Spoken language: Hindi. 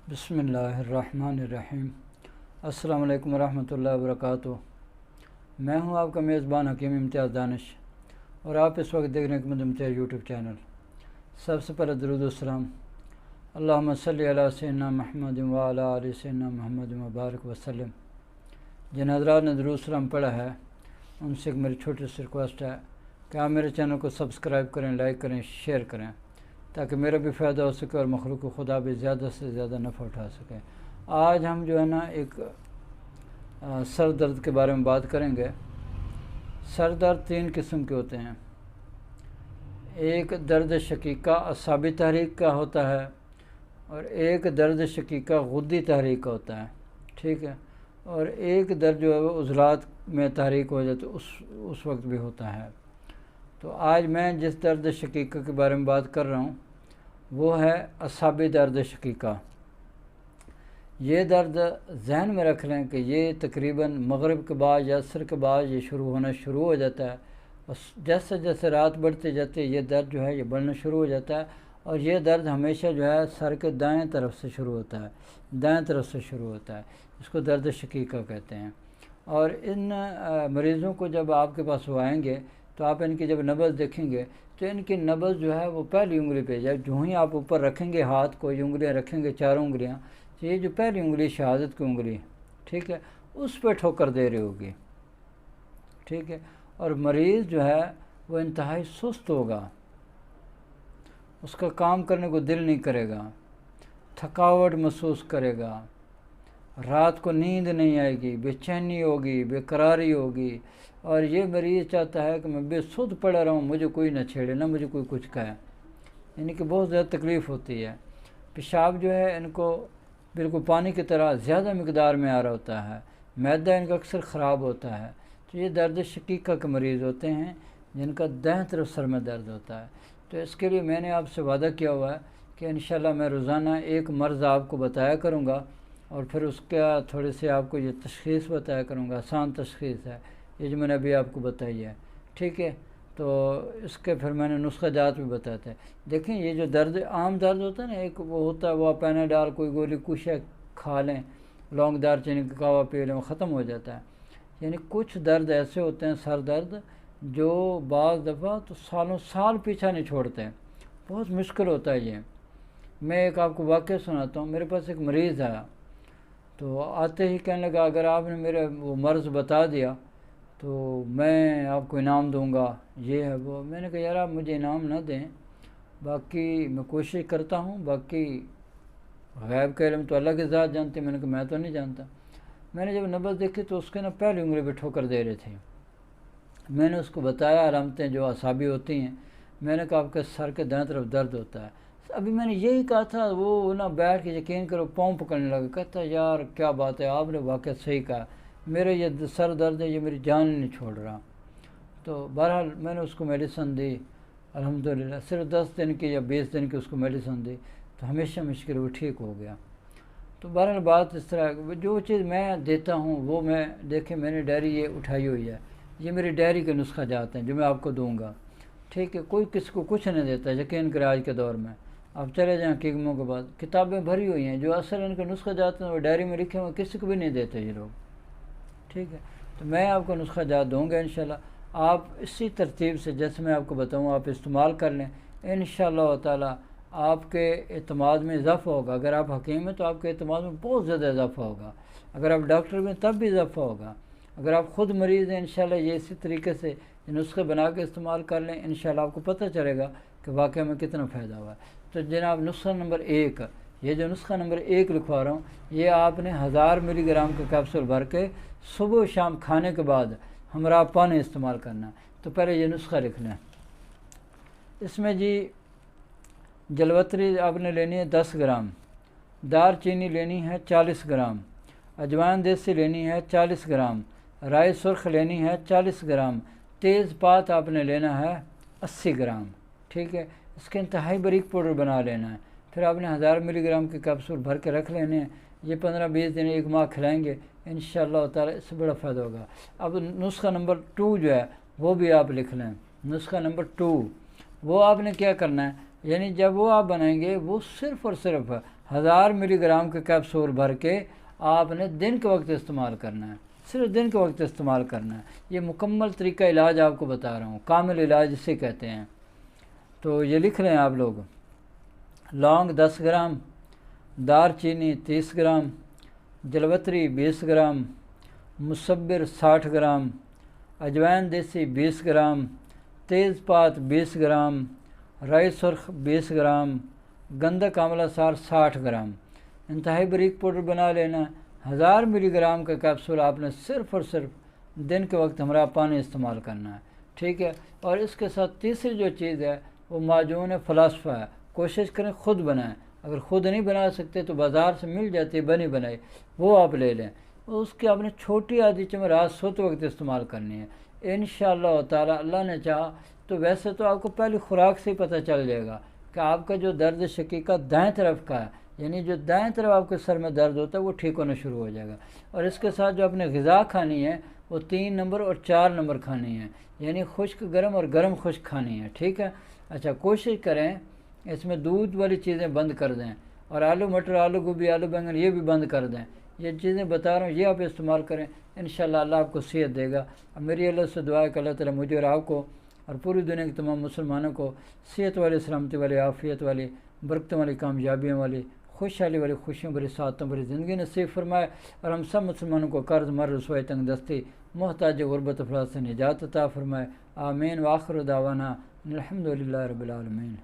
बिस्मिल्लाहिर्रहमानिर्रहीम। अस्सलाम वालेकुम वरहमतुल्लाहि वबरकातुहू। मैं हूं आपका मेज़बान हकीम इम्तियाज़ दानिश और आप इस वक्त देख रहे हैं हकमत इम्तियाज़ यूट्यूब चैनल। सबसे पहले दुरूद व सलाम अल्लाहुम्मा सल्लि अला सय्यिदना मुहम्मद व अला आलि सय्यिदना मुहम्मद व बारिक वसल्लम। जिन हज़रात ने दुरूद सलाम पढ़ा है उनसे एक मेरी छोटी सी रिक्वेस्ट है कि आप मेरे चैनल को सब्सक्राइब करें, लाइक करें, शेयर करें ताकि मेरा भी फ़ायदा हो सके और मखलूक खुदा भी ज़्यादा से ज़्यादा नफ़ा उठा सके। आज हम जो है ना एक सर दर्द के बारे में बात करेंगे। सर दर्द तीन किस्म के होते हैं। एक दर्द शकीका असाबी तहरीक का होता है और एक दर्द शकीका गुद्दी तहरीक का होता है, ठीक है। और एक दर्द जो है वो उज़लात में तहरीक हो जाती है, उस वक्त भी होता है। तो आज मैं जिस दर्द शकीका के बारे में बात कर रहा हूँ वो है असाबी दर्द शकीका। ये दर्द जहन में रख लें कि ये तकरीबन मगरिब के बाद या असर के बाद ये शुरू होना शुरू हो जाता है और जैसे जैसे रात बढ़ती जाती है ये दर्द जो है ये बढ़ना शुरू हो जाता है। और ये दर्द हमेशा जो है सर के दाएं तरफ से शुरू होता है, दाएं तरफ से शुरू होता है। इसको दर्द शकीका कहते हैं। और इन मरीज़ों को जब आपके पास वो आएंगे तो आप इनकी जब नब्ज़ देखेंगे तो इनकी नब्ज़ जो है वो पहली उंगली पे जब जो ही आप ऊपर रखेंगे हाथ को, ये उंगलियाँ रखेंगे, चारों उंगलियाँ, तो ये जो पहली उंगली शहादत की उंगली, ठीक है, उस पर ठोकर दे रही होगी, ठीक है। और मरीज़ जो है वो इंतहाई सुस्त होगा, उसका काम करने को दिल नहीं करेगा, थकावट महसूस करेगा, रात को नींद नहीं आएगी, बेचैनी होगी, बेकरारी होगी। और ये मरीज़ चाहता है कि मैं बेसुध पड़ा रहूँ, मुझे कोई ना छेड़े, ना मुझे कोई कुछ कहे। यानी कि बहुत ज़्यादा तकलीफ़ होती है। पेशाब जो है इनको बिल्कुल पानी की तरह ज़्यादा मकदार में आ रहा होता है, मैदा इनका अक्सर ख़राब होता है। तो ये दर्द शकीका के मरीज़ होते हैं जिनका दाएं तरफ सर में दर्द होता है। तो इसके लिए मैंने आपसे वादा किया हुआ है कि इंशाल्लाह मैं रोज़ाना एक मर्ज़ आपको बताया करूँगा और फिर उसका थोड़े से आपको ये तशख़ीस बताया करूँगा। आसान तशख़ीस है ये जो मैंने अभी आपको बताई है, ठीक है। तो इसके फिर मैंने नुस्खा जात भी बताया था। देखें ये जो दर्द आम दर्द होता है ना, एक वो होता है वो आप पैनाडाल कोई गोली कुछ है खा लें, लौंग दालचीनी का कावा पी लें, वो ख़त्म हो जाता है। यानी कुछ दर्द ऐसे होते हैं सर दर्द जो बाज़ दफ़ा तो सालों साल पीछा नहीं छोड़ते हैं, बहुत मुश्किल होता है ये। मैं एक आपको वाक़या सुनाता हूँ। मेरे पास एक मरीज़ आया तो आते ही कहने लगा अगर आपने मेरा वो मर्ज़ बता दिया तो मैं आपको इनाम दूंगा, ये है वो। मैंने कहा यार आप मुझे इनाम ना दें, बाकी मैं कोशिश करता हूँ, बाकी गैब का इल्म तो अल्लाह की ज़ात जानते। मैंने कहा मैं तो नहीं जानता। मैंने जब नब्ज़ देखी तो उसके ना पहली उंगली पे ठोकर दे रहे थे। मैंने उसको बताया अलामतें जो असाबी होती हैं। मैंने कहा आपके सर के दाएं तरफ दर्द होता है। अभी मैंने यही कहा था, वो ना बैठ के यकीन करो पाँव पकड़ने लगा, कहता यार क्या बात है, आपने वाक़ई सही कहा, मेरे ये सर दर्द है, ये मेरी जान नहीं छोड़ रहा। तो बहरहाल मैंने उसको मेडिसन दी, अल्हम्दुलिल्लाह सिर्फ 10 दिन की या 20 दिन की उसको मेडिसन दी तो हमेशा मुश्किल वो ठीक हो गया। तो बहरहाल बात इस तरह, जो चीज़ मैं देता हूँ वो मैं देखें, मैंने डायरी ये उठाई हुई है, ये मेरी डायरी के नुस्खा जाते हैं जो मैं आपको दूंगा, ठीक है। कोई किसी को कुछ नहीं देता, यकीन करें आज के दौर में आप चले जाएँ हकीमों के बाद किताबें भरी हुई हैं, जो असल इनके नुस्खा जाते हैं वो डायरी में लिखे हुए किसी को भी नहीं देते ये लोग, ठीक है। तो मैं आपको नुस्खा जात दूँगा इंशाल्लाह। आप इसी तरतीब से जैसे मैं आपको बताऊँ आप इस्तेमाल कर लें, इंशाल्लाह ताला आपके एतमाद में इजाफ़ा होगा। अगर आप हकीम हैं तो आपके एतमाद में बहुत ज़्यादा इजाफ़ा होगा। अगर आप डॉक्टर में तब भी इजाफ़ा होगा। अगर आप ख़ुद मरीज़ हैं इंशाल्लाह ये इसी तरीके से नुस्खे बना के इस्तेमाल कर लें, इंशाल्लाह आपको पता चलेगा कि वाक़ई में कितना फ़ायदा हुआ है। तो जनाब नुस्खा नंबर 1, ये जो नुस्खा नंबर 1 लिखवा रहा हूँ, ये आपने 1000 मिलीग्राम का कैप्सूल भर के सुबह शाम खाने के बाद हमरा पानी इस्तेमाल करना। तो पहले ये नुस्खा लिख लें। इसमें जी जलवतरी आपने लेनी है 10 ग्राम, दार चीनी लेनी है 40 ग्राम, अजवाइन देसी लेनी है 40 ग्राम, राई सुर्ख लेनी है 40 ग्राम, तेज़पात आपने लेना है 80 ग्राम, ठीक है। इसके इंतहाई बारीक पाउडर बना लेना है। फिर आपने 1000 मिलीग्राम के कैप्सूल भर के रख लेने हैं। ये 15-20 दिन 1 माह खिलाएंगे इंशाअल्लाह ताला, इससे बड़ा फ़ायदा होगा। अब नुस्खा नंबर 2 जो है वो भी आप लिख लें। नुस्खा नंबर 2 वो आपने क्या करना है, यानी जब वो आप बनाएंगे वो सिर्फ़ और सिर्फ 1000 मिलीग्राम के कैप्सूल भर के आपने दिन के वक्त इस्तेमाल करना है, सिर्फ दिन के वक्त इस्तेमाल करना है। ये मुकम्मल तरीका इलाज आपको बता रहा हूँ, कामिल इलाज इसे कहते हैं। तो ये लिख लें आप लोग। लौंग 10 ग्राम, दारचीनी 30 ग्राम, जलवतरी 20 ग्राम, मुसब्बिर 60 ग्राम, अजवाइन देसी 20 ग्राम, तेज़पात 20 ग्राम, राई सुर्ख 20 ग्राम, गंधक आंवला सार 60 ग्राम। इंतहाई बारीक पाउडर बना लेना। 1000 मिलीग्राम का कैप्सूल आपने सिर्फ और सिर्फ दिन के वक्त हमारा पानी इस्तेमाल करना है, ठीक है। और इसके साथ तीसरी जो चीज़ है वो माजून फ़लसफ़ा है। कोशिश करें ख़ुद बनाएं, अगर ख़ुद नहीं बना सकते तो बाज़ार से मिल जाती है बनी बनाई, वो आप ले लें। उसकी आपने छोटी आधी चम्मच रात सोते वक्त इस्तेमाल करनी है। इंशाअल्लाह ताला अल्लाह ने चाहा तो वैसे तो आपको पहली खुराक से ही पता चल जाएगा कि आपका जो दर्द शकीका दाएं तरफ का है, यानी जो दाएं तरफ आपके सर में दर्द होता है वो ठीक होना शुरू हो जाएगा। और इसके साथ जो आपने ग़िज़ा खानी है वो 3 नंबर और 4 नंबर खानी है, यानी खुश्क गर्म और गर्म खुश्क खानी है, ठीक है। अच्छा, कोशिश करें इसमें दूध वाली चीज़ें बंद कर दें, और आलू मटर, आलू गोभी, आलू बैंगन ये भी बंद कर दें। ये चीज़ें बता रहा हूँ, ये आप इस्तेमाल करें, इंशाअल्लाह अल्लाह आपको सेहत देगा। अब मेरी अल्लाह से दुआ है कि अल्लाह ताला मुझे और आपको और पूरी दुनिया के तमाम मुसलमानों को सेहत वाली, सलामती वाली, आफ़ियत वाली, बरकतों वाली, कामयाबियों वाली, खुशहाली वाली, खुशियों भरी, सातों भरी ज़िंदगी नसीब फरमाए। और हम सब मुसलमानों को कर्ज़, मर, रुसवाई, तंग दस्ती, मोहताज, गुरबत, अफलास से निजात अता फरमाए। आमीन। व आखिर दावाना अल्हम्दुलिल्लाहि रब्बिल आलमीन।